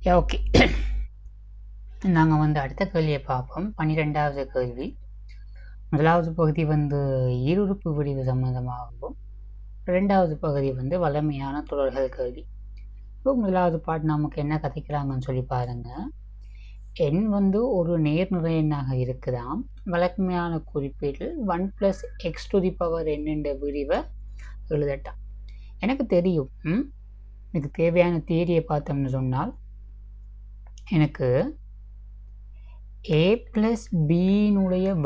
Okay. நாங்கள் அடுத்த கேள்வியை பார்ப்போம். 12வது கேள்வி. முதலாவது பகுதி ஈருறுப்பு விரிவு சம்பந்தமாகவும், இரண்டாவது பகுதி வளமையான தொடர்கள் கேள்வி. இப்போ முதலாவது பாட்டு நமக்கு என்ன கதைக்கிறாங்கன்னு சொல்லி பாருங்க. எண் ஒரு நேர்நிறை எண்ணாக இருக்குதாம். வழக்கமையான குறிப்பீட்டில் 1 + x⁴n என்ற விரிவை எழுதட்டாம். எனக்கு தெரியும், எனக்கு தேவையான தியரியை பார்த்தோம்னு சொன்னால், எனக்கு a + b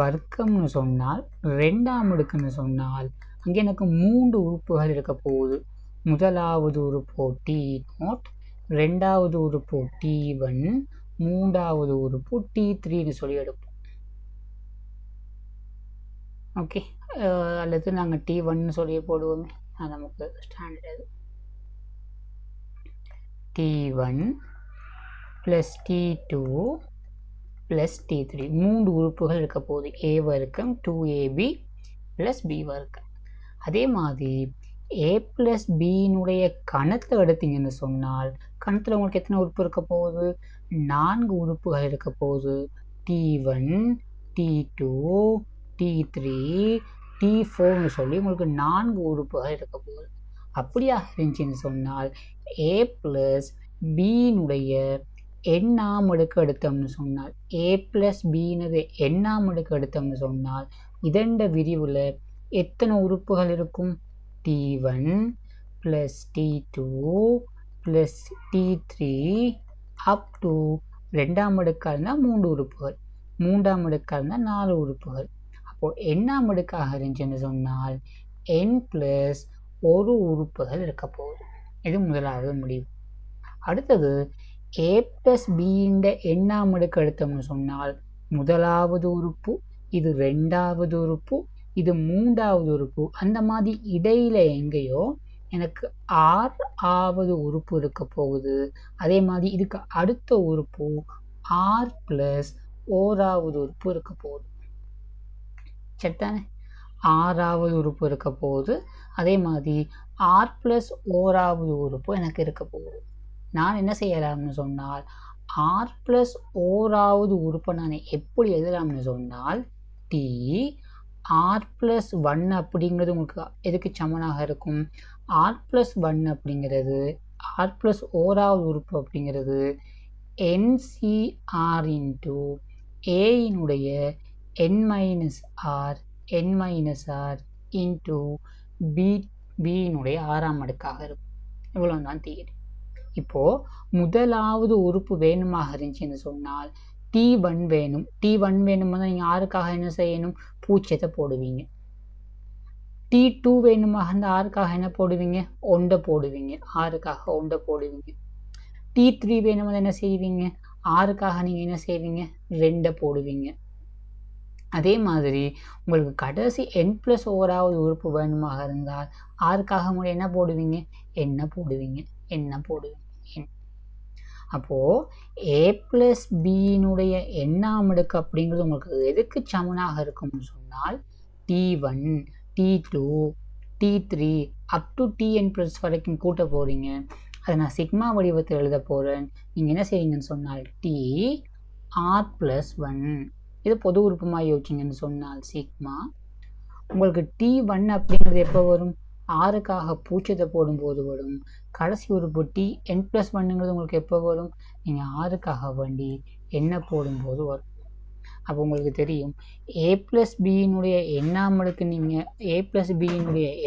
வர்க்கம்னு சொன்னால் 2ஆம் அடுக்குன்னு சொன்னால் அங்கே எனக்கு 3 உறுப்புகள் இருக்க போகுது. முதலாவது உறுப்பு t0, ரெண்டாவது உறுப்பு t1, மூன்றாவது உறுப்பு t3ன்னு சொல்லி எடுப்போம். ஓகே, அல்லது நாங்கள் t1ன்னு சொல்லி போடுவோமே, அது நமக்கு ஸ்டாண்டர்ட். t1 + t2 + t3 3 உறுப்புகள் இருக்க போகுது. a வர்க்கம் 2ab + b வர்க்கம். அதே மாதிரி a + b கணத்தை எடுத்தீங்கன்னு சொன்னால், கணத்தில் உங்களுக்கு எத்தனை உறுப்பு இருக்க போகுது? 4 உறுப்புகள் இருக்க போகுது. t1, t2, t3, t4ன்னு சொல்லி உங்களுக்கு 4 உறுப்புகள் இருக்க போகுது. அப்படியாக இருந்துச்சுன்னு சொன்னால் a + b எண்ணாம் அடுக்கு எடுத்தோம்னு சொன்னால், a + b எண்ணாம் அடுக்கு எடுத்தோம்னு சொன்னால், இதண்ட விரிவில் எத்தனை உறுப்புகள் இருக்கும்? t1 + t2 + t3 up to 2ஆம் அடுக்காக இருந்தால் 3 உறுப்புகள், 3ஆம் அடுக்காக இருந்தால் 4 உறுப்புகள். அப்போது எண்ணாம் அடுக்காக இருந்துச்சுன்னு சொன்னால் n + 1 உறுப்புகள் இருக்க போகுது. இது முதலாவது முடிவு. அடுத்தது a + b எண்ணாம் அடுக்கு எடுத்தோம்னு சொன்னால், முதலாவது உறுப்பு, இது ரெண்டாவது உறுப்பு, இது மூன்றாவது உறுப்பு, அந்த மாதிரி இடையில எங்கேயோ எனக்கு 6ஆவது உறுப்பு இருக்க போகுது. அதே மாதிரி இதுக்கு அடுத்த உறுப்பு r + 1ஆவது உறுப்பு இருக்க போகுது. சரிதானே? 6ஆவது உறுப்பு இருக்க போகுது. அதே மாதிரி r + 1ஆவது உறுப்பு எனக்கு இருக்க போகுது. நான் என்ன செய்யலாம்னு சொன்னால், r + 1ஆவது உறுப்பை நான் எப்படி எழுதலாம்னு சொன்னால், t r + 1 அப்படிங்கிறது உங்களுக்கு எதுக்கு சமனாக இருக்கும்? r + 1 அப்படிங்கிறது, r + 1ஆவது உறுப்பு அப்படிங்கிறது NCr × a n - r × b 6ஆம் அடுக்காக இருக்கும். இவ்வளவுதான் தியரி. இப்போ முதலாவது உறுப்பு வேணுமாக இருந்துச்சுன்னு சொன்னால் t1 வேணும். t1 வேணும்னா நீங்கள் ஆறுக்காக என்ன செய்யணும்? பூஜ்ஜியத்தை போடுவீங்க. t2 வேணுமாக இருந்தால் ஆறுக்காக என்ன போடுவீங்க? 1 போடுவீங்க. ஆறுக்காக 1 போடுவீங்க. t3 வேணும்னா என்ன செய்வீங்க? ஆறுக்காக நீங்கள் என்ன செய்வீங்க? 2 போடுவீங்க. அதே மாதிரி உங்களுக்கு கடைசி n + 1ஆவது உறுப்பு வேணுமாக இருந்தால் ஆறுக்காக என்ன போடுவீங்க? என்ன போடுவீங்க. அப்போது a + b எண்ணாம் அடுக்கு அப்படிங்கிறது உங்களுக்கு எதுக்கு சமனாக இருக்கும்னு சொன்னால், t1, t2, t3 up to tn + வரைக்கும் கூட்ட போகிறீங்க. அதை நான் சிக்மா வடிவத்தில் எழுத போகிறேன். நீங்கள் என்ன செய்வீங்கன்னு சொன்னால் t r + 1, இது பொது உறுப்புமாக யோசிச்சிங்கன்னு சொன்னால் சிக்மா. உங்களுக்கு t1 அப்படிங்கிறது எப்போ வரும்? ஆறுக்காக பூஜ்ஜியத்தை போடும்போது வரும். கடைசி உறுப்பு n + 1ங்கிறது உங்களுக்கு எப்போ வரும்? நீங்கள் ஆறுக்காக வேண்டி என்ன போடும்போது வரும். அப்போ உங்களுக்கு தெரியும், a + b எண்ணாம் அடுக்கு நீங்கள் a + b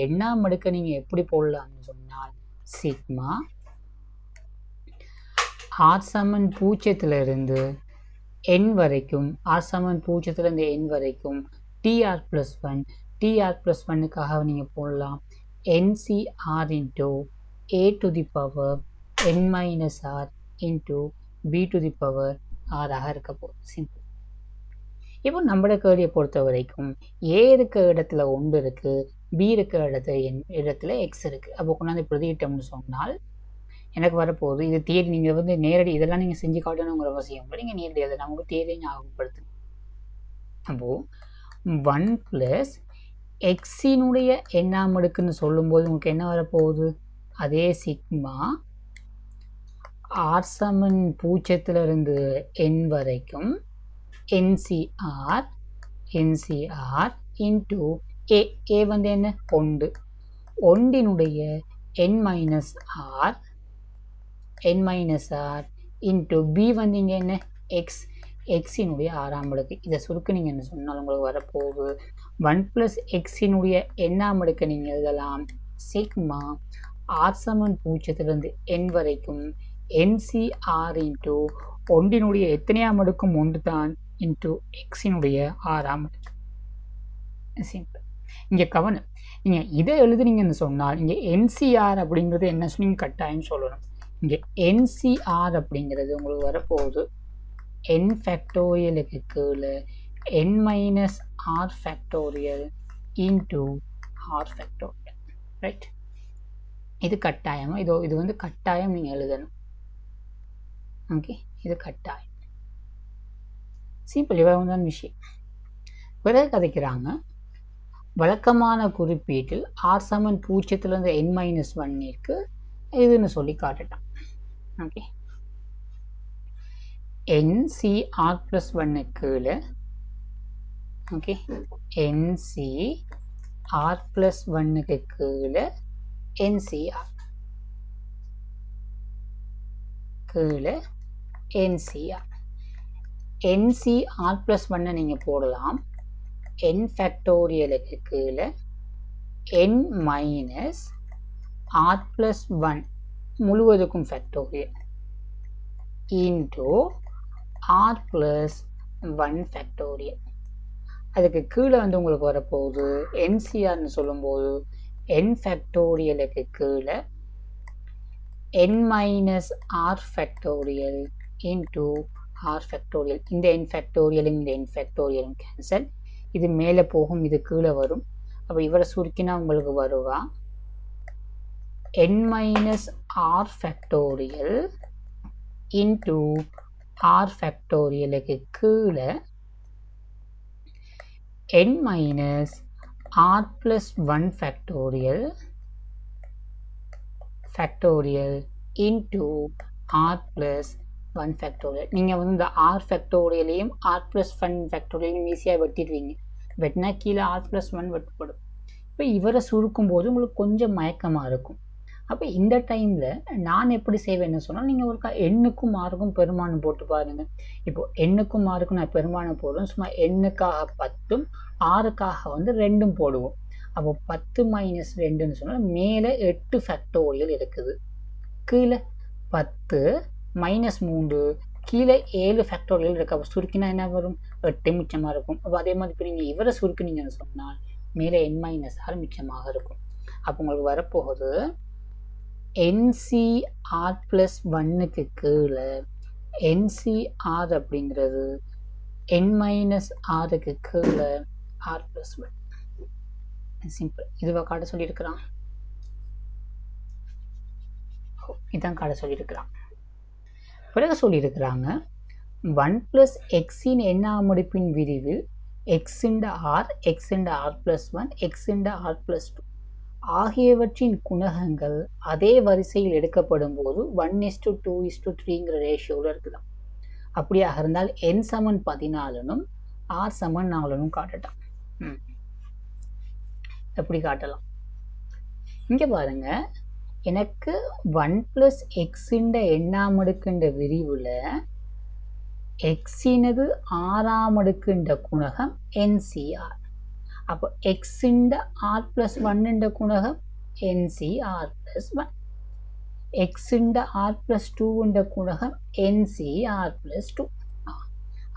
எண்ணாம் அடுக்கை நீங்கள் எப்படி போடலாம்னு சொன்னால், சிக்மா r = 0 n வரைக்கும், r = 0 n வரைக்கும் tr + 1, tr + 1க்காக நீங்கள் போடலாம் NCr × a to the power n - r × b to the power r ஆக இருக்க போகுது. சிம்பிள். இப்போ நம்மளோட கேள்வியை பொறுத்த வரைக்கும் a இருக்க இடத்துல 1 இருக்கு, b இருக்க இடத்துல x இருக்கு. அப்போ கொண்டாந்து பிரதியிட்டோம்னு சொன்னால் எனக்கு வரப்போகுது. இது தியரி. நீங்கள் நேரடி இதெல்லாம் நீங்கள் செஞ்சு காட்டணுங்கிற அவசியம் இல்லை. நீங்கள் நேரடி அதை நமக்கு தேவையை ஞாபகப்படுத்தணும். அப்போது 1 + x எண்ணாம் அடுக்குன்னு சொல்லும்போது உங்களுக்கு என்ன வரப்போகுது? அதே சிக்மா ஆர் சமன் 0 n வரைக்கும் NCR இன்டு ஏ வந்து என்ன 1 ஒன்றினுடைய n minus r into b வந்து இங்கே என்ன எக்ஸினுடைய 6ஆம் அடுக்கு. இதை சுருக்குனீங்க என்ன சொன்னால் உங்களுக்கு வரப்போகுது 1 + எக்ஸினுடைய எண்ணாம் அடுக்கு நீங்கள் எழுதலாம் சிக்மா ஆர் சமன் 0 n வரைக்கும் NCR இன்டு ஒன்றினுடைய எத்தனையாம் அடுக்கும் 1 தான் இன்டு எக்ஸினுடைய 6ஆம் அடுக்கு. சிம்பிள். இங்கே கவனம், நீங்கள் இதை எழுதுனீங்கன்னு சொன்னால் இங்கே NCR அப்படிங்கிறது என்ன சொன்னீங்க கட்டாயம் சொல்லணும். இங்கே NCR அப்படிங்கிறது உங்களுக்கு வரப்போகுது n ஃபேக்டோரியலுக்கு கீழே n minus r factorial into r factorial. Right, இது கட்டாயமாக இது வந்து கட்டாயம் நீங்கள் எழுதணும். ஓகே, இது கட்டாயம். சிம்பிள், இவ்வளவு தான் விஷயம். பிறகு கதைக்கிறாங்க வழக்கமான குறிப்பீட்டில் ஆர் சமன் 0 n மைனஸ் 1 இதுன்னு சொல்லி காட்டுட்டான். ஓகே, NCR + 1 கீழே ஓகே NCR + 1 கீழே NCR + 1 நீங்கள் போடலாம் n ஃபேக்டோரியலுக்கு கீழே n மைனஸ் ஆர் + 1 முழுவதுக்கும் ஃபேக்டோரியல் இன்டு ஆர் + 1 ஃபேக்டோரியல். அதுக்கு கீழே வந்து உங்களுக்கு வரப்போகுது NCRன்னு சொல்லும்போது n ஃபேக்டோரியலுக்கு கீழே n minus r factorial into r factorial. இந்த n ஃபேக்டோரியலும் இந்த n ஃபேக்டோரியலும் கேன்சல், இது மேலே போகும், இது கீழே வரும். அப்போ இவரை சுருக்கினா உங்களுக்கு வருவா n minus r factorial into r ஃபேக்டோரியலுக்கு கீழே n minus r + 1 factorial into r + 1 factorial. நீங்கள் வந்து இந்த ஆர் ஃபேக்டோரியலையும் ஆர் + 1 ஃபேக்டோரியலையும் ஈஸியாக வெட்டிடுவீங்க. வெட்டினா கீழே ஆர் + 1 வெட்டப்படும். இப்போ இவரை சுருக்கும் போது உங்களுக்கு கொஞ்சம் மயக்கமாக இருக்கும். அப்போ இந்த டைமில் நான் எப்படி செய்வேன்னு சொன்னால் நீங்கள் ஒரு எண்ணுக்கும் மார்க்கும் பெருமானம் போட்டு பாருங்கள். இப்போது எண்ணுக்கும் மார்க்கும் நான் பெருமானம் போடுவேன். சும்மா எண்ணுக்காக 10ம் ஆறுக்காக வந்து 2ம் போடுவோம். அப்போ 10 மைனஸ் 2ன்னு சொன்னால் மேலே 8 ஃபேக்டோரியல் இருக்குது, கீழே 10 மைனஸ் 3 கீழே 7 ஃபேக்டோரியல் இருக்குது. அப்போ சுருக்கினா என்ன வரும் 8 மிச்சமாக இருக்கும். அப்போ அதே மாதிரி இப்போ நீங்கள் இவரை சுருக்குனீங்கன்னு சொன்னால் மேலே n மைனஸ் ஆர் மிச்சமாக இருக்கும். அப்போ உங்களுக்கு வரப்போகுது NCR + 1 கீழே NCR அப்படிங்கிறது n மைனஸ் ஆருக்கு கீழே ஆர் + 1. சிம்பிள், இதுவா காட்ட சொல்லியிருக்கிறான், இதான் காட்ட சொல்லியிருக்கிறான். பிறகு சொல்லியிருக்கிறாங்க 1 + xன் எண்ணாம் அடுப்பின் விரிவில் x/r x/r + 1 x/r + 2 ஆகியவற்றின் குணகங்கள் அதே வரிசையில் எடுக்கப்படும் போது 1:2:3 ரேஷியோவில் இருக்கலாம். அப்படியாக இருந்தால் n சமன் 14னும் r சமன் 4னும் காட்டலாம். எப்படி காட்டலாம்? இங்கே பாருங்க, எனக்கு 1 + xன் எண்ணாம் அடுக்கின்ற விரிவில் xனது 6ஆம் அடுக்கின்ற குணகம் NCR. அப்போ x/r + 1 குணகம் NCR + 1, x/r + 2 குணகம் NCR + 2.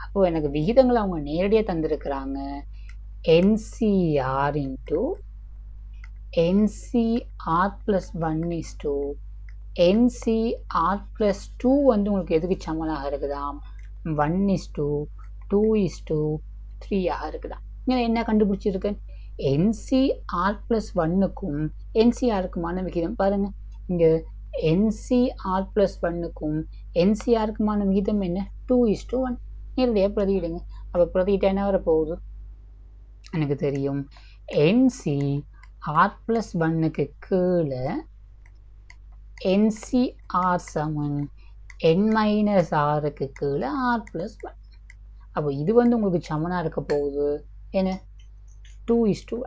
அப்போ எனக்கு விகிதங்கள் அவங்க நேரடியாக தந்திருக்கிறாங்க. NCR இன்டு NCR + 1 NCR + 2 வந்து உங்களுக்கு எதுக்கு சமனாக இருக்குதாம் 1:2:3 இருக்குதாம். என்ன கண்டுபிடிச்சிருக்கேன்? NCR + 1க்கும் NCRக்குமான விகிதம் பாருங்க. இங்கே NCR + 1க்கும் NCRக்குமான விகிதம் என்ன 2:1. நேரடியாக பிரதியிடுங்க. அப்போ பிரதியிட்ட என்ன வரப்போகுது? எனக்கு தெரியும் NCR + 1 கீழே NCR சமன் n மைனஸ் ஆருக்கு கீழே ஆர் ப்ளஸ் ஒன். அப்போ இது வந்து உங்களுக்கு சமனாக இருக்க போகுது என்ன 2:1.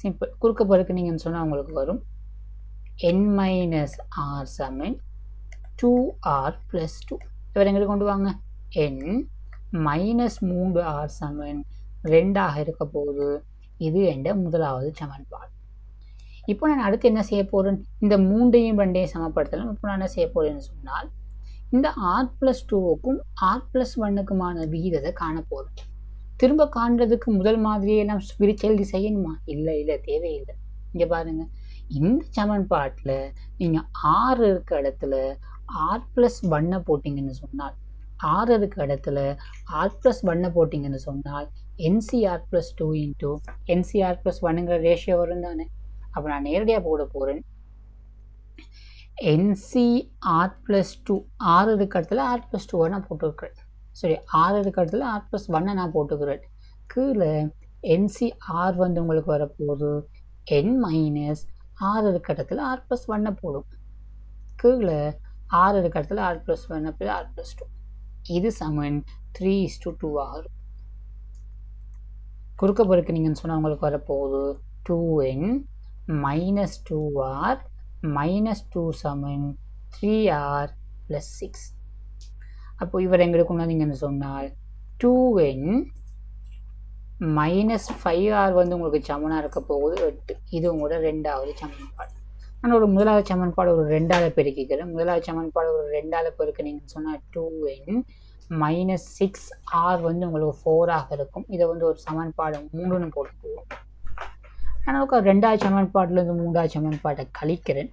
சிம்பிள். குறுக்க பெருக்கு நீங்கள் சொன்னால் உங்களுக்கு வரும் n மைனஸ் ஆர் சமன் 2r ப்ளஸ் 2. இவர் எங்களுக்கு கொண்டு வாங்க n மைனஸ் 3r சமன் 2ஆக இருக்க போகுது. இது என்ற முதலாவது சமன்பாடு. இப்போ நான் அடுத்து என்ன செய்ய போகிறேன், இந்த 3ஐயும் 2ஐயும் சமப்படுத்தலாம். இப்போ நான் என்ன செய்ய போகிறேன்னு சொன்னால் இந்த r ப்ளஸ் 2க்கும் r ப்ளஸ் 1க்குமான விகிதத்தை காண போகிறேன். திரும்ப காண்றதுக்கு முதல் மாதிரியெல்லாம் விரிச்செழுதி செய்யணுமா? இல்லை தேவையில்லை. இங்கே பாருங்கள், இந்த சமன்பாட்டில் நீங்கள் r இருக்க இடத்துல r ப்ளஸ் 1 போட்டிங்கன்னு சொன்னால், r இருக்க இடத்துல r ப்ளஸ் 1 போட்டிங்கன்னு சொன்னால் NCR plus 2 into NCR plus 1ங்கிற ரேஷியோ வரும் தானே. அப்போ நான் நேரடியாக போட போகிறேன் NCR ப்ளஸ் 2, r இருக்க இடத்துல r ப்ளஸ் 2 நான் போட்டுருக்கிறேன். சரி, r இருக்க இடத்துல r ப்ளஸ் 1 நான் போட்டுக்கிறேன். கீழே NCR வந்து உங்களுக்கு வரப்போகுது n மைனஸ் r இருக்க இடத்துல r ப்ளஸ் 1 போடும். கீழே r இருக்க இடத்துல r ப்ளஸ் 1 + r ப்ளஸ் 2. இது சமன் 3:2 ஆகும். குறுக்க பெருக்கு நீங்கள் சொன்னால் உங்களுக்கு வரப்போகுது 2n மைனஸ் 2r மைனஸ் 2 சமன் 3r ப்ளஸ் 6. அப்போ இவர் எங்களுக்கு கொண்டாந்தீங்கன்னு சொன்னால் 2n மைனஸ் 5r வந்து உங்களுக்கு சமனாக இருக்க போகுது 8. இது உங்களோட ரெண்டாவது சமன்பாடு. நான் ஒரு முதலாவது சமன்பாடு ஒரு 2ஆல் பெருக்கிக்கிறேன். முதலாவது சமன்பாடு ஒரு 2ஆல் பெருக்கினீங்கன்னு சொன்னால் 2n மைனஸ் 6r வந்து உங்களுக்கு 4ஆக இருக்கும். இதை வந்து ஒரு சமன்பாடு 3ன்னு போட்டுக்குவோம். நான் ரெண்டாவது சமன்பாட்டிலேருந்து மூன்றாவது சமன்பாட்டை கழிக்கிறேன்.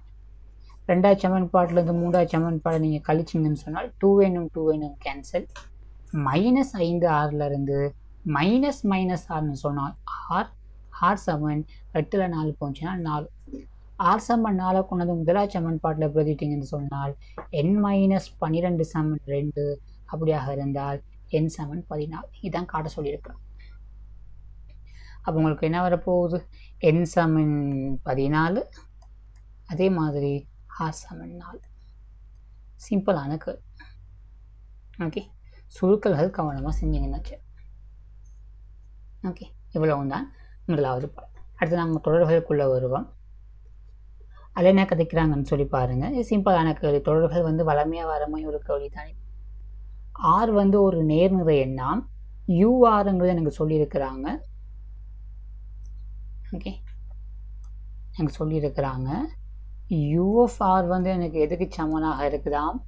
ரெண்டாவது சமன்பாட்டிலேருந்து மூன்றாவது சமன்பாடை நீங்கள் கழிச்சிங்கன்னு சொன்னால் 2n கேன்சல். மைனஸ் 5rலேருந்து மைனஸ் மைனஸ் ஆர்னு சொன்னால் ஆர் சமன் 8ல் 4 போச்சுன்னா 4. ஆர் சமன் 4 கொண்டது முதலாவது சமன்பாட்டில் பிரதிட்டிங்கன்னு சொன்னால் n மைனஸ் 12 சமன் 2. அப்படியாக இருந்தால் n சமன் 14. இதுதான் காட்ட சொல்லியிருக்கிறோம். அப்போ உங்களுக்கு என்ன வரப்போகுது, n சமன் 14, அதே மாதிரி r சமன் 4. சிம்பிளான கேள்வி. ஓகே, சுருக்கல்கள் கவனமாக செஞ்சீங்கன்னா சரி. ஓகே, இவ்வளவு தான் முதலாவது பாடம். அடுத்து நாங்கள் தொடர்களுக்குள்ளே வருவோம். அதில் என்ன கதைக்கிறாங்கன்னு சொல்லி பாருங்கள். இது சிம்பிளான கேள்வி. தொடர்கள் வந்து வளமையாக வரமையும் ஒரு கேள்வி தானே. ஆர் வந்து ஒரு நேர்நிறை எண்ணாம் யூஆருங்கிறது எனக்கு சொல்லியிருக்கிறாங்க. ஓகே, எனக்கு சொல்லியிருக்கிறாங்க யூஎஃப்ஆர் வந்து எனக்கு எதுக்கு சமனாக இருக்குதாம்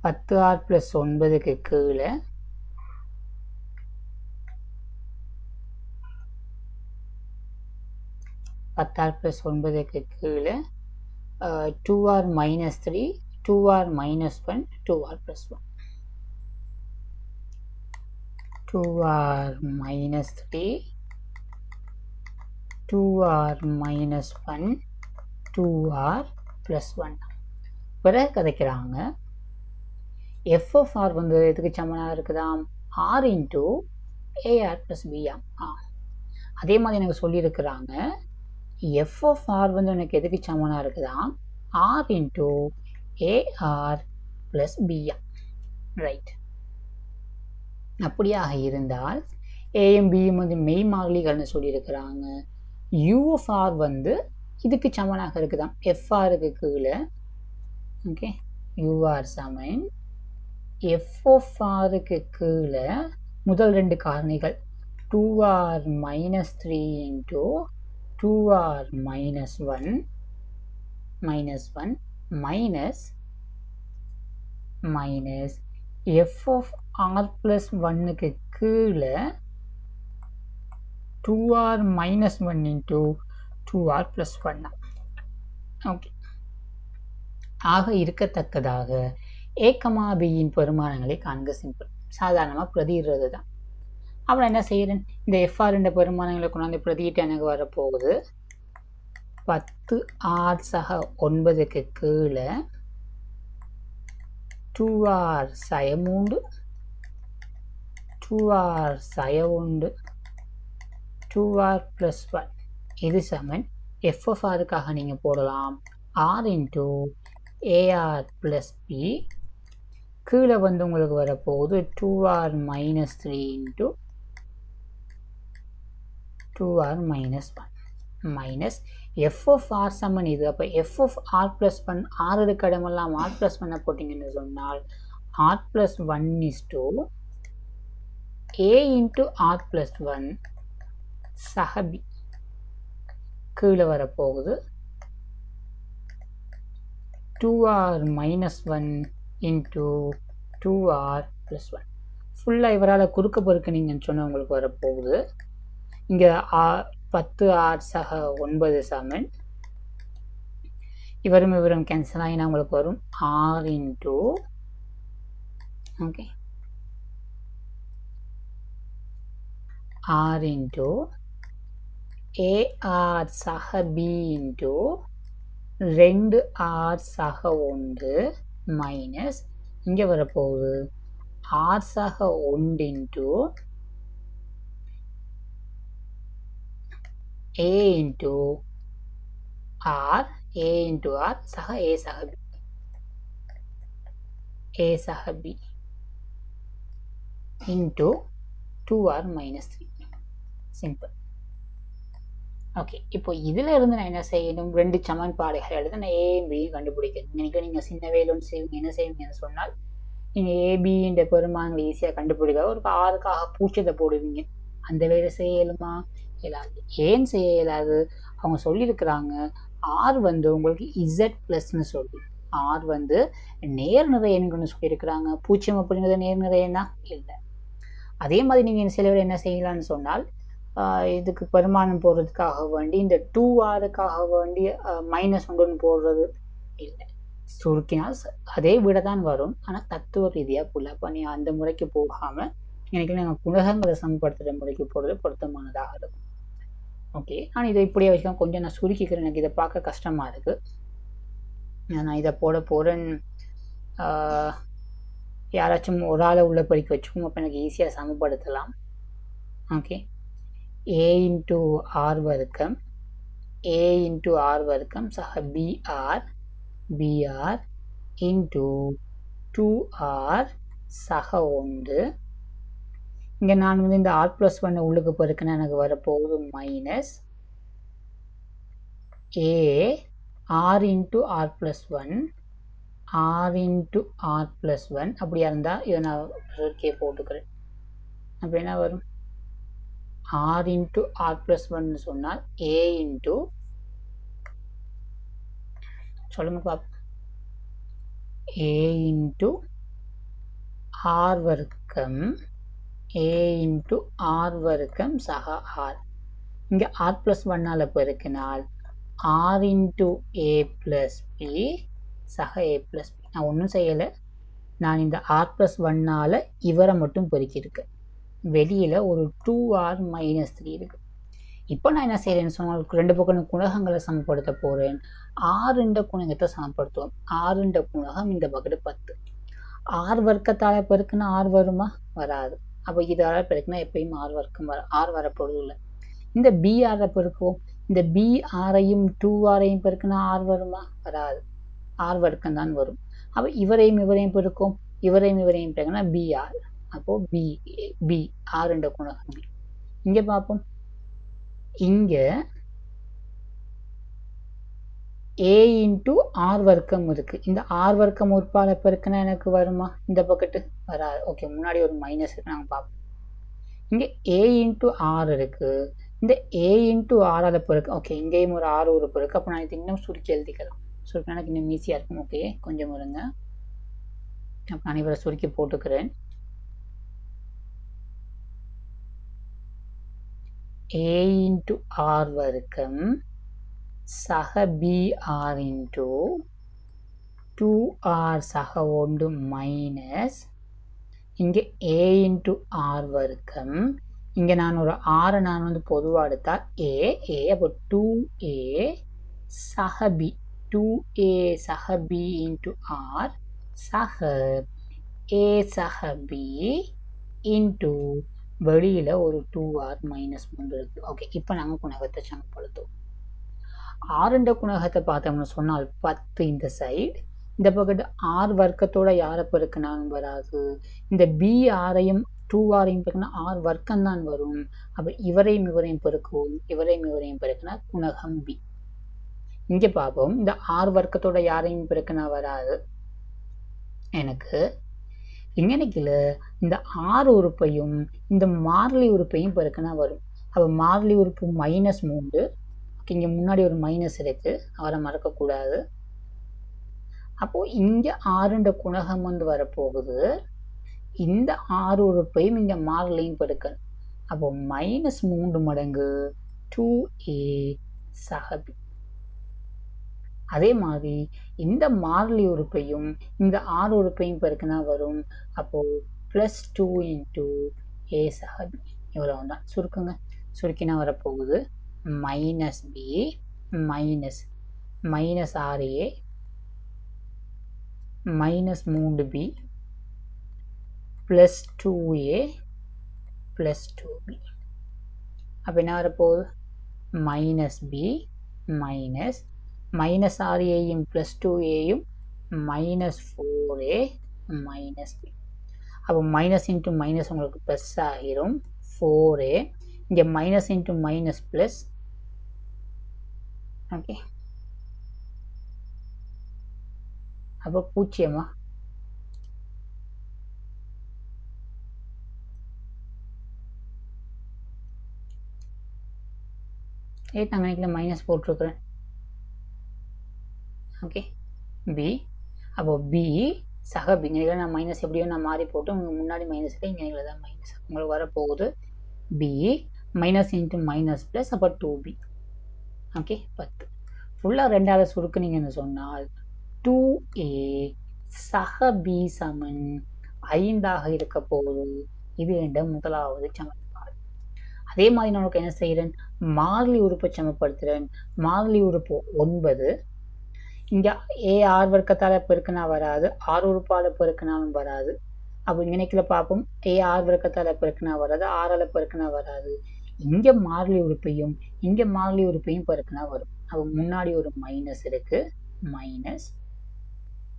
10r + 9க்கு கீழே 10r + 9க்கு கீழே 2r - 3 2r - 1 2r + 1 2r - 3 2r - 1 2r + 1. பிறகு கதைக்கிறாங்க f(r) வந்து எதுக்கு சமனாக இருக்குதாம் r × ar + b ஆம். அதே மாதிரி எனக்கு சொல்லியிருக்கிறாங்க f(r) வந்து எனக்கு எதுக்கு சமனாக இருக்குதாம் r × ar + b ஆம். ரைட். அப்படியாக இருந்தால் ஏயும் பியும் வந்து மெய் மாறிலிகள்னு சொல்லியிருக்கிறாங்க. u(r) வந்து இதுக்கு சமனாக இருக்குதாம் f(r)க்கு கீழே. ஓகே, ur சமன் f(r)க்கு கீழே முதல் ரெண்டு காரணிகள் 2r - 3 × 2r - 1 மைனஸ் f(r + 1க்கு கீழே 2r - 1 × 2r + 1. ஓகே, ஆக இருக்கத்தக்கதாக a, bயின் பெருமானங்களை காண்க. சிம்பிள். சாதாரணமாக பிரதிடுறது தான். அப்புறம் என்ன செய்கிறேன், இந்த fr என்ற பெருமானங்களை கொண்டாந்து பிரதிட்டு எனக்கு வரப்போகுது 10r - 9க்கு கீழே 2r - 3 2r - 1 2r + 1. இது சமன் f(r)க்காக நீங்கள் போடலாம் r into a r plus b, கீழே வந்து உங்களுக்கு வரப்போகுது 2r minus 3 into 2r minus 1 minus f of r சமன் இது. அப்போ f of r plus 1 r இருக்க இடமெல்லாம் ஆர் ப்ளஸ் 1 போட்டிங்கன்னு சொன்னால் r plus 1 is to a into r plus 1 சக பி, கீழே வரப்போகுது 2r minus 1 into 2r plus 1. ஃபுல்லாக இவரால் குறுக்க பொறுக்கினீங்கன்னு சொன்னால் உங்களுக்கு வரப்போகுது இங்கே 10 ஆர் சக 9 சமன், இவரும் கேன்சல் ஆகினா உங்களுக்கு வரும் r into okay r into a r சக பி இன்ட்டு 2r சக 1 மைனஸ் இங்கே வரப்போகுது ஆர் சக 1 into a into r, a into r சக a சக b, a சக b into 2r minus 3. Simple. Okay, இப்போ இதில் இருந்து நான் என்ன செய்யணும், ரெண்டு சமன்பாடுகள் எடுத்து நான் ஏயும் பியும் கண்டுபிடிக்கணும். நினைக்க நீங்கள் சின்ன வேலைன்னு செய்வீங்க, என்ன செய்வீங்கன்னு சொன்னால் நீங்கள் ஏபின்ற பெருமானங்களை ஈஸியாக கண்டுபிடிக்க ஒரு ஆறுக்காக பூச்சத்தை போடுவீங்க. அந்த வேலை செய்ய இயலுமா? இயலாது. ஏன் செய்ய இயலாது? அவங்க சொல்லியிருக்கிறாங்க ஆர் வந்து உங்களுக்கு இசட் ப்ளஸ்ன்னு சொல்லி, ஆர் வந்து நேர்நிறை எண்கள்னு சொல்லியிருக்கிறாங்க. பூஜ்ஜியம் அப்படிங்கிறது நேர்நிறை எண்ணா இல்லை. அதே மாதிரி நீங்கள் சில வேலை என்ன செய்யலான்னு சொன்னால் இதுக்கு பெருமானம் போடுறதுக்காக வேண்டி இந்த 2rக்காக வேண்டி மைனஸ் 1 போடுறது இல்லை. சுருக்கினால் அதே விட தான் வரும், ஆனால் தத்துவ ரீதியாக புள்ள பண்ணி அந்த முறைக்கு போகாமல் எனக்கு நாங்கள் குணகங்களை சமப்படுத்துகிற முறைக்கு போடுறது பொருத்தமானதாக இருக்கும். ஓகே, நான் இதை இப்படியே வச்சுக்கோங்க. கொஞ்சம் நான் சுருக்கிக்கிறேன், எனக்கு இதை பார்க்க கஷ்டமாக இருக்குது. நான் இதை போட போகிறேன். யாராச்சும் ஒரு ஆளை உள்ள படிக்க வச்சுக்கோங்க, அப்போ எனக்கு ஈஸியாக சமப்படுத்தலாம். ஓகே, a இன்ட்டு ஆர் வர்க்கம், a இன்ட்டு ஆர் வர்க்கம் சக பிஆர் இன்ட்டு 2r சக 1. இங்கே நான் வந்து இந்த ஆர் ப்ளஸ் 1 உள்ளுக்கு பெருக்குன்னா எனக்கு வரப்போகுது minus a r into r plus 1, r into r plus 1. அப்படியா இருந்தால் இதை நான் கே போட்டுக்கிறேன். அப்போ என்ன வரும், ஆர் இன்ட்டு ஆர் ப்ளஸ் 1 சொன்னால் ஏ இன்ட்டு சொல்லுங்க பாப்பா, ஏ இன்ட்டு ஆர் வர்க்கம், ஏ இன்ட்டு ஆர் வர்க்கம் சக ஆர். இங்கே ஆர் ப்ளஸ் 1ஆல் பெருக்கினால் ஆர் இன்ட்டு ஏ ப்ளஸ் பி சக ஏ ப்ளஸ் பி. நான் ஒன்றும் செய்யலை, நான் இந்த ஆர் ப்ளஸ் 1ஆல் இவரை மட்டும் பெருக்கியிருக்கேன். வெளியில் ஒரு 2r மைனஸ் 3 இருக்குது. இப்போ நான் என்ன செய்கிறேன்னு சொன்னால் ரெண்டு பக்கம் குணகங்களை சமப்படுத்த போகிறேன். ஆறுண்ட குணகத்தை சமப்படுத்துவோம். ஆறுண்ட குணகம் இந்த பக்கத்து 10. ஆர் வர்க்கத்தால் பெருக்குன்னா ஆர் வருமா? வராது. அப்போ இதால் பெருக்குனா எப்பயும் ஆர் வர்க்கம் ஆர் வரப்போறது இல்லை. இந்த பிஆரை பெருக்குவோம். இந்த பிஆரையும் 2rஐயும் பெருக்குனா ஆர் வருமா? வராது. ஆர் வர்க்கம் தான் வரும். அப்போ இவரையும் பெருக்கும், இவரையும் பெருக்குனா பிஆர். அப்போது பி ஆறுண்ட குணகம் பி. இங்கே பார்ப்போம், இங்கே ஏ இன்ட்டு ஆர் வர்க்கம் இருக்குது. இந்த ஆர் வர்க்கம் உட்பால பெருக்குனா எனக்கு வருமா? இந்த பக்கத்து வராது. ஓகே, முன்னாடி ஒரு மைனஸ் இருக்கு, நாங்கள் பார்ப்போம். இங்கே ஏ இன்ட்டு ஆர் இருக்குது. இந்த ஏ இன்ட்டு ஆரால் பெருக்கு. ஓகே, இங்கேயும் ஒரு ஆறு ஒரு பெருக்கு. அப்போ நான் இது இன்னும் சுருக்கி எழுதிக்கலாம். சுருக்கினா எனக்கு இன்னும் ஈஸியாக இருக்கும். ஓகே, கொஞ்சம் வருங்க. அப்போ நான் இவரை சுருக்கி போட்டுக்கிறேன். a into r வர்க்கம் சக br into 2r சக 1 மைனஸ் இங்கே a into r வர்க்கம். இங்கே நான் ஒரு r நான் வந்து பொதுவாக எடுத்தால் a அப்போ 2a சக b, 2a சக b into r சக a சக b into வெளியில் ஒரு 2r மைனஸ் 3 இருக்குது. ஓகே, இப்போ நாங்கள் குணகத்தை சமப்படுத்துவோம். ஆறுண்ட குணகத்தை பார்த்தோம்னு சொன்னால் 10 இந்த சைடு, இந்த பக்கத்து ஆர் வர்க்கத்தோட யாரை பெருக்கினாலும் வராது. இந்த பி ஆரையும் 2 ஆரையும் பெருக்கினா ஆர் வர்க்கம் தான் வரும். அப்போ இவரையும் பெருக்குவோம், இவரையும் பெருக்கினா குணகம் பி. இங்கே பார்ப்போம், இந்த ஆர் வர்க்கத்தோட யாரையும் பெருக்கினா வராது எனக்கு. இங்கனைக்குல இந்த ஆறு உறுப்பையும் இந்த மாறிலி உறுப்பையும் பெருக்கினா வரும். அப்போ மாறிலி உறுப்பு -3, இங்கே முன்னாடி ஒரு மைனஸ் இருக்கு, அவரை மறக்கக்கூடாது. அப்போ இங்கே ஆறுண்ட குணகம் வந்து வரப்போகுது. இந்த ஆறு உறுப்பையும் இங்கே மாறிலியும் பெருக்கணும். அப்போ -3 மடங்கு 2a சக b. அதே மாதிரி இந்த மாறிலி உறுப்பையும் இந்த ஆறு உறுப்பையும் பெருக்கினா வரும். அப்போ +2 × a சக b. இவ்வளவு தான். சுருக்குங்க, சுருக்கினா வரப்போகுது -b -6a -3b +2a +2b. அப்போ என்ன வரப்போகுது -b -6aயும் +2aயும் -4a -b. அப்போ மைனஸ் இன்ட்டு மைனஸ் உங்களுக்கு ப்ளஸ் ஆகிரும் 4a. இங்கே minus into minus plus. Okay, அப்போ பூஜ்ஜியமா? நாங்கள் நினைக்கல மைனஸ் போட்டிருக்கிறேன். Okay, b. அப்போ பி சக பி. இங்கே நான் மைனஸ் எப்படியோ நான் மாறி போட்டு உங்களுக்கு முன்னாடி மைனஸ் இல்லை, இங்கே தான் மைனஸ் உங்களுக்கு வரப்போகுது. B minus into minus plus, அப்போ 2b. ஓகே, 10 ஃபுல்லாக 2ஆல் சுருக்குனீங்கன்னு சொன்னால் 2a சக b சமன் 5 இருக்க போகுது. இது என்ற முதலாவது சமன்பாடு. அதே மாதிரி நமக்கு என்ன செய்கிறேன், மாறிலி உறுப்பை சமப்படுத்துகிறேன். மாறிலி உறுப்பு 9. இங்கே ஏ ஆர் வர்க்கத்தால் பெருக்கினா வராது, ஆறு உறுப்பால் பெருக்கினாலும் வராது. அப்போ இங்கனைக்குள்ள பார்ப்போம், ஏ ஆர் வர்க்கத்தால் பெருக்கினா வராது, ஆறால் பெருக்கினா வராது. இங்கே மாறிலி உறுப்பையும் இங்கே மாறிலி உறுப்பையும் பெருக்கினா வரும். அப்போ முன்னாடி ஒரு மைனஸ் இருக்கு, மைனஸ்.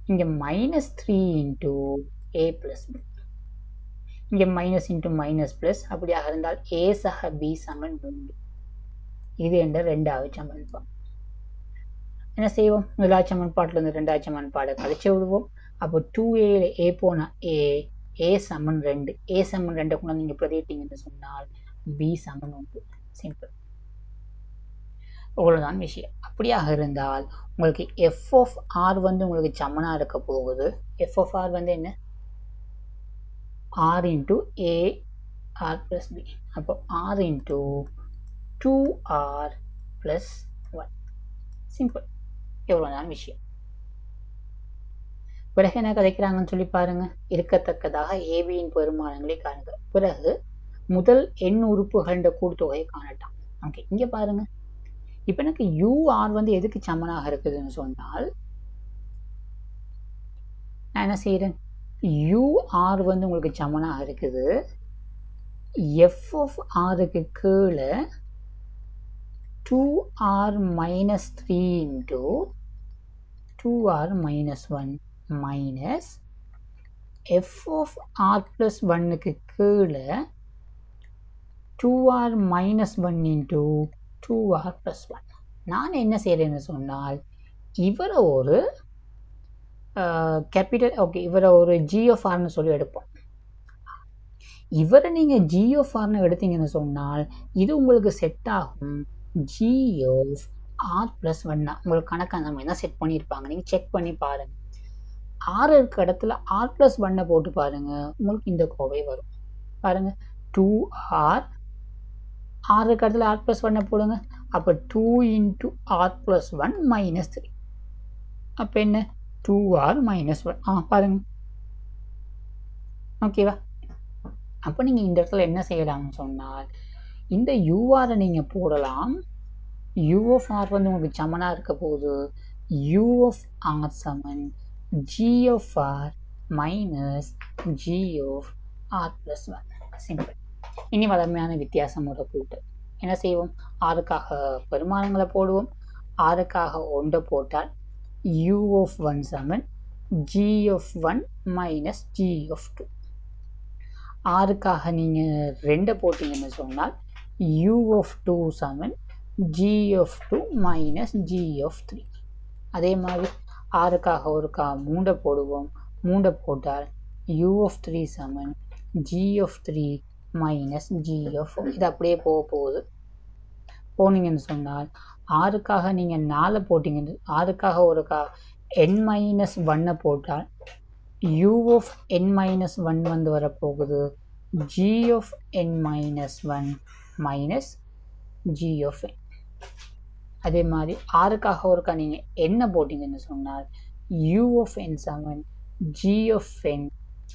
இங்கே -3 × a + b. இங்கே மைனஸ் இன்ட்டு மைனஸ் ப்ளஸ். அப்படியாக இருந்தால் a சக b சமன் 3. இது என்ற 2ஆவது சமன்பாடு. என்ன செய்வோம், முதலாவது சமன்பாட்டிலிருந்து 2ஆவது சமன்பாடை கழிச்சு விடுவோம். அப்போ 2a a போனால் a சமன் 2, a சமன் 2 கூட நீங்கள் பிரதிட்டீங்கன்னு சொன்னால் b சமன் 1. சிம்பிள், அவ்வளோதான் விஷயம். அப்படியாக இருந்தால் உங்களுக்கு f(r) வந்து உங்களுக்கு சமனாக இருக்க போகுது. f(r) வந்து என்ன, r × a r + b. அப்போ r × 2r + 1. சிம்பிள், எவ்வளோதான் விஷயம். பிறகு என்ன கதைக்கிறாங்கன்னு சொல்லி பாருங்க. இருக்கத்தக்கதாக ஏபியின் பெருமானங்களை காணுங்க. பிறகு முதல் எண் உறுப்புகளின் கூட்டுத்தொகையை காணட்டாம். ஓகே, இங்கே பாருங்க. இப்போ எனக்கு ur வந்து எதுக்கு சமனாக இருக்குதுன்னு சொன்னால், நான் என்ன செய்கிறேன், ur வந்து உங்களுக்கு சமனாக இருக்குது. f(r)க்கு கீழே 2r - 3 × 2r - 1 மைனஸ் f(r + 1)க்கு கீழே 2r - 1 × 2r + 1. நான் என்ன செய்கிறேன்னு சொன்னால், இவரை ஒரு கேபிட்டல், ஓகே, இவரை ஒரு g(r)ன்னு சொல்லி எடுப்போம். இவரை நீங்கள் g(r)ன்னு எடுத்தீங்கன்னு சொன்னால் இது உங்களுக்கு செட் ஆகும் g(r + 1). உங்களுக்கு கணக்கு அந்த மாதிரி தான் செட் பண்ணியிருப்பாங்க, நீங்கள் செக் பண்ணி பாருங்கள். r இருக்க இடத்துல r + 1 போட்டு பாருங்கள், உங்களுக்கு இந்த கோவை வரும். பாருங்கள், 2r, r இருக்க இடத்துல r + 1 போடுங்க. அப்போ 2 × r + 1 -3. அப்போ என்ன, 2r - 1. பாருங்க, ஓகேவா? அப்போ நீங்கள் இந்த இடத்துல என்ன செய்யலாம்னு சொன்னால், இந்த ur நீங்கள் போடலாம். u(r) வந்து உங்களுக்கு சமனாக இருக்க போகுது. u(r) சமன் g(r) - g(r + 1). சிம்பிள். இனி வளமையான வித்தியாசம் ஒரு கூட்டு. என்ன செய்வோம், ஆறுக்காக பெருமானங்களை போடுவோம், ஆறுக்காக 1 போட்டால் u of 1 Saman g of 1 minus g of 2. ஆறுக்காக நீங்கள் 2 போட்டிங்கன்னு சொன்னால் u of 2 Saman g of 2 minus g of 3. அதே மாதிரி ஆறுக்காக ஒருக்கா 3 போடுவோம். 3 போட்டால் u of 3 Saman g of 3 minus g of 4. இது அப்படியே போகுது. போனீங்கன்னு சொன்னால் ஆறுக்காக நீங்கள் 4 போட்டிங்கன்னு ஆறுக்காக ஒருக்கா n-1 போட்டால் u of n-1 வந்து வரப்போகுது g of n-1 minus g of n. அதே மாதிரி ஆறுக்காக ஒருக்கா நீங்கள் என்ன போட்டிங்கன்னு சொன்னால் u of n Saman g of n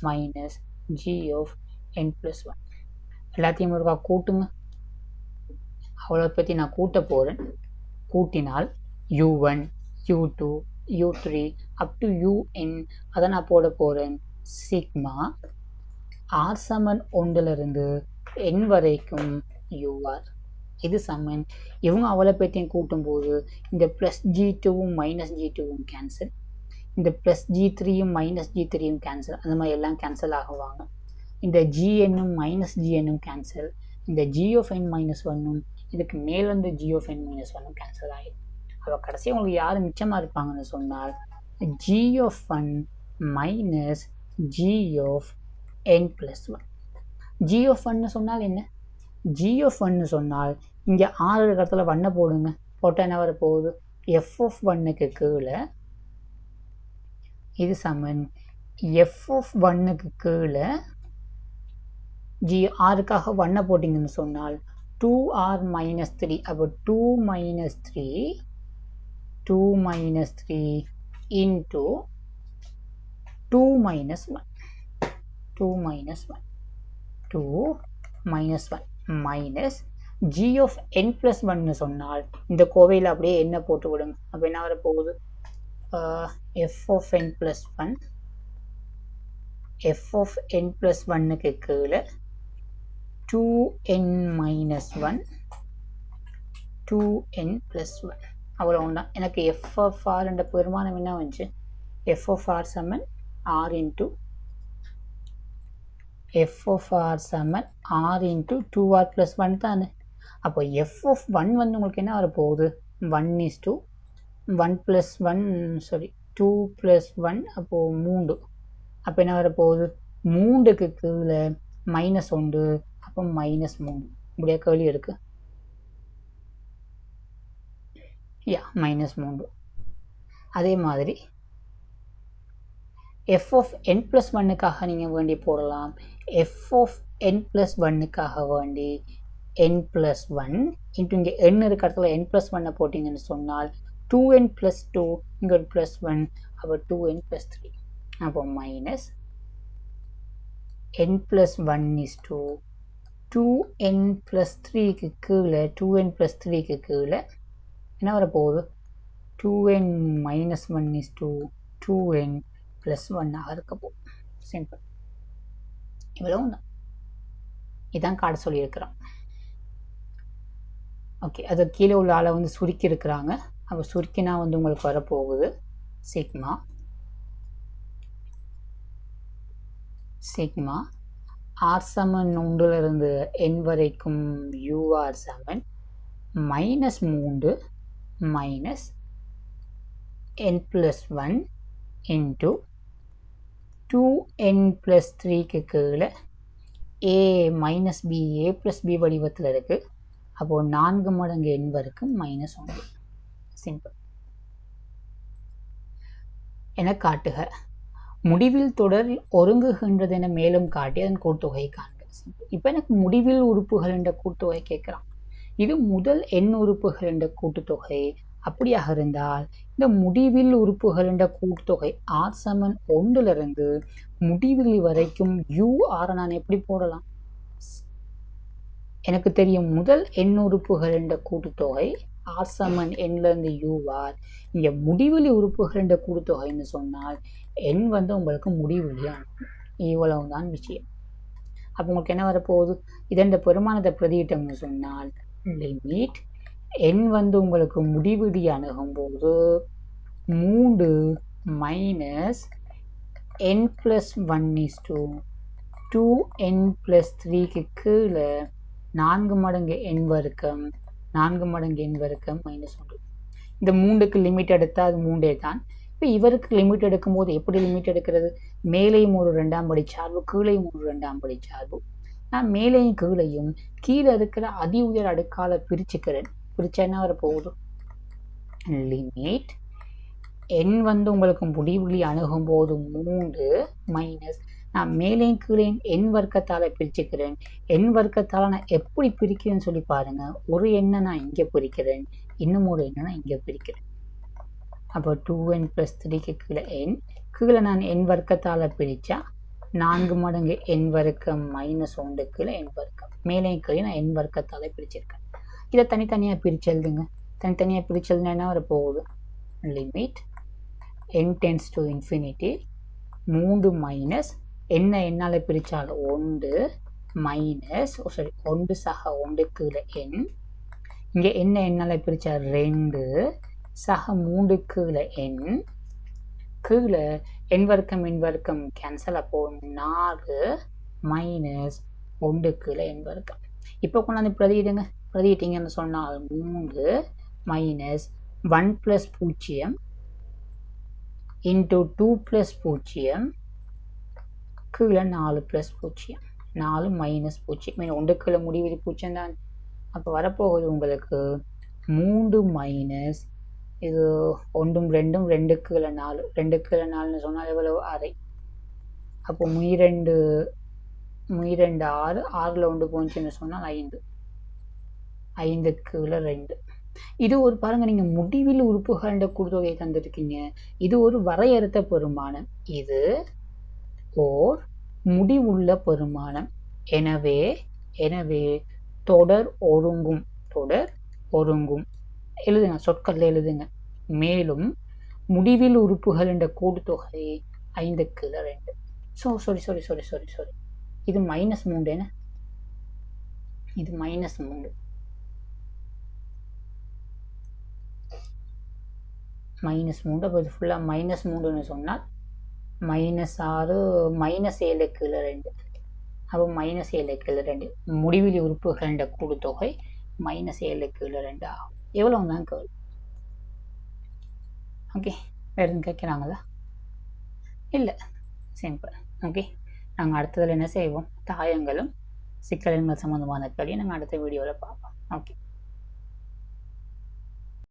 minus g of n plus 1. எல்லாத்தையும் ஒருக்கா கூட்டுங்க. அவ்வளோ பற்றி நான் கூட்ட போகிறேன். கூட்டினால் u1 u2 u3 up to un அதை நான் போட போகிறேன். சிக்மா r சமன் 1லிருந்து n வரைக்கும் ur. இது சமன். இவங்க அவ்வளோ பற்றியும் கூட்டும்போது இந்த ப்ளஸ் g2வும் மைனஸ் g2வும் கேன்சல், இந்த ப்ளஸ் g3யும் மைனஸ் g3யும் கேன்சல், அந்த மாதிரி எல்லாம் கேன்சல் ஆகுவாங்க. இந்த gnனும் மைனஸ் gnனும் கேன்சல், இந்த g of n minus 1ம் இதுக்கு மேலே வந்து g of n minus 1ம் கேன்சல் ஆகிடும். அப்போ கடைசி உங்களுக்கு யார் மிச்சமாக இருப்பாங்கன்னு சொன்னால் g of 1 minus g of n plus 1. g of 1 சொன்னால் என்ன? g of 1 சொன்னால் இங்கே 6 இடத்துல 1 போடுங்க. போட்டால் என்ன வர போகுது? f of 1க்கு கீழே இது சமன் f of 1க்கு கீழே ஆறுக்காக 1 போட்டிங்கன்னு சொன்னால் 2r minus 3. அப்போ 2 minus 3 into 2 minus 1 2 minus 1 minus g of n plus 1 சொன்னால் இந்த கோவையில் அப்படியே என்ன போட்டு விடுங்க. அப்போ என்ன வர போகுது? f of n plus 1க்கு கீழே 2n minus 1 2n plus 1. அவ்வளோ ஒன்றான். எனக்கு f of r என்ற பெருமானம் என்ன வந்துச்சு? f of r Saman r into f of r Saman r into 2r plus 1 தானே. அப்போ f of 1 வந்து உங்களுக்கு என்ன வரப்போகுது? 1 is to 1 plus 1 sorry 2 plus 1 அப்போது 3. அப்போ என்ன வரப்போகுது? 3க்கு கீழே மைனஸ் 1 அப்போ மைனஸ் 3. இப்படியே கேள்வி இருக்கு. மைனஸ் 3. அதே மாதிரி f of n plus 1க்காக நீங்கள் வேண்டி போடலாம். f of n plus 1க்காக வேண்டி n plus 1 இன்ட்டு இங்கே n இருக்க இடத்துல n plus 1 போட்டிங்கன்னு சொன்னால் 2n plus 2 இங்கே ஒரு plus 1 அப்போ 2n plus 3 அப்போ minus n plus 1 is to 2n plus 3க்கு கீழே 2n plus 3க்கு கீழே என்ன வரப்போகுது? 2n minus 1 is to 2n plus 1 இருக்க போகுது. சிம்பிள். இவ்வளோ தான். இதான் காட்ட சொல்லியிருக்கிறோம். ஓகே, அது கீழே உள்ள ஆளை வந்து சுருக்கி இருக்கிறாங்க. அப்போ சுருக்கினா வந்து உங்களுக்கு வரப்போகுது சிக்மா r சமன் 1லிருந்து n வரைக்கும் ur சமன் minus 3 minus n plus 1 into 2n plus 3க்கு கீழே a minus b a plus b வடிவத்தில் இருக்குது. அப்போது 4 மடங்கு n வரைக்கும் மைனஸ் 1. சிம்பிள். என காட்டுக. முடிவில் தொடர் ஒருங்குகின்றது என மேலும் காட்டி அதன் கூட்டுத்தொகை காண்க. இப்போ எனக்கு முடிவில் உறுப்புகள் என்ற கூட்டுத்தொகை கேட்குறான். இது முதல் n உறுப்புகள் என்ற கூட்டுத்தொகை. அப்படியாக இருந்தால் இந்த முடிவில் உறுப்புகள் என்ற கூட்டுத்தொகை r சமன் 1லிருந்து முடிவில் வரைக்கும் ur நான் எப்படி போடலாம்? எனக்கு தெரியும் முதல் n உறுப்புகள் என்ற கூட்டுத்தொகை r சமன் nலிருந்து ur. இங்கே முடிவெளி உறுப்புகள் என்ற கூட்டுத்தொகைன்னு சொன்னால் n வந்து உங்களுக்கு முடிவெளியான இவ்வளவுதான் விஷயம். அப்போ உங்களுக்கு என்ன வரப்போகுது? இதன் பெருமானத்தை பிரதியிட்டம்னு சொன்னால் லிமிட் n வந்து உங்களுக்கு முடிவிலி அணுகும்போது 3 மைனஸ் n + 1 2n + 3க்கு கீழே 4 மடங்கு n வர்க்கம் 4 மடங்கு n வர்க்கம் -1. இந்த 3க்கு லிமிட் எடுத்தால் அது 3 தான். இப்போ இவருக்கு லிமிட் எடுக்கும்போது எப்படி லிமிட் எடுக்கிறது? மேலேயும் ஒரு 2ஆம் படி சார்பு, கீழேயும் ஒரு 2ஆம் படி சார்பு. நான் மேலேயும் கீழேயும் கீழே இருக்கிற அதி உயர் அடுக்கால பிரிச்சுக்கிறேன். பிரிச்சா என்ன வர போகுது? லிமிட் n வந்து உங்களுக்கு முடிவிலி அணுகும் போது 3 மைனஸ் நான் மேலேயும் கீழேயும் n வர்க்கத்தால் பிரிச்சுக்கிறேன். n வர்க்கத்தால் நான் எப்படி பிரிக்கிறேன்னு சொல்லி பாருங்க. ஒரு எண்ணை நான் இங்கே பிரிக்கிறேன், இன்னும் ஒரு எண்ணை நான் இங்கே பிரிக்கிறேன். அப்போ 2n + 3க்கு கீழே n, கீழே நான் n வர்க்கத்தால் பிரித்தா 4 மடங்கு n வர்க்கம் -1 கீழே n வர்க்கம். மேலேயும் கீழே நான் n வர்க்கத்தால் பிரிச்சிருக்கேன். இதை தனித்தனியாக பிரிச்சு எழுதுங்க. தனித்தனியாக பிரிச்சு எழுதுனா என்ன வர போகுது? லிமிட் n → ∞, 3 மைனஸ் என்ன என்னால் பிரித்தாலும் 1 மைனஸ் 1 சக 1 கீழே n, இங்கே என்ன என்னால் பிரித்தா 2 சக 3 கீழே n, கீழே n வர்க்கம் கேன்சல், அப்போ 4 மைனஸ் 1 கீழே n வர்க்கம். இப்போ கொண்டாந்து பிரதியிடுங்க. பிரதியிட்டீங்கன்னு சொன்னால் 3 மைனஸ் 1 + 0 into 2 + 0 கீழே 4 + 0, 4 மைனஸ் 0, 1 கீழே முடிவிலி 0 தான். அப்போ வரப்போகுது உங்களுக்கு 3 மைனஸ் இது 1 2 2 கீழே 4, 2 கீழே 4ன்னு சொன்னால் எவ்வளவு? அரை. அப்போ 2 6, 6ல் 1 போச்சுன்னு சொன்னால் 5, 5 கீழே 2. இது ஒரு பாருங்க, நீங்க முடிவில் உறுப்புகள் கூட்டுத்தொகையை தந்திருக்கீங்க. இது ஒரு வரையறுத்த பெருமானம், இது ஓர் முடிவுள்ள பெருமானம். எனவே தொடர் ஒருங்கும் எழுதுங்க, சொற்கள்ல எழுதுங்க. மேலும் முடிவில் உறுப்புகள் என்ற கூட்டுத்தொகை 5 கீழே 2. சாரி, இது -3 என்ன? இது -3. -3, அப்போ இது ஃபுல்லாக -3ன்னு சொன்னால் -6 -7 கீழே 2. அப்போ -7 கீழே 2 முடிவிலி உறுப்புகள் என்ற கூட்டுத்தொகை -7 கீழே 2 ஆகும். எவ்வளோ தான் கேள்வி. ஓகே, வேறு எதுவும் கேட்குறாங்களா? இல்லை, சிம்பிள். ஓகே, நாங்கள் அடுத்ததில் என்ன செய்வோம்? தாயங்களும் சிக்கலெண்கள் சம்மந்தமான கேள்வியை நாங்கள் அடுத்த வீடியோவில் பார்ப்போம். ஓகே.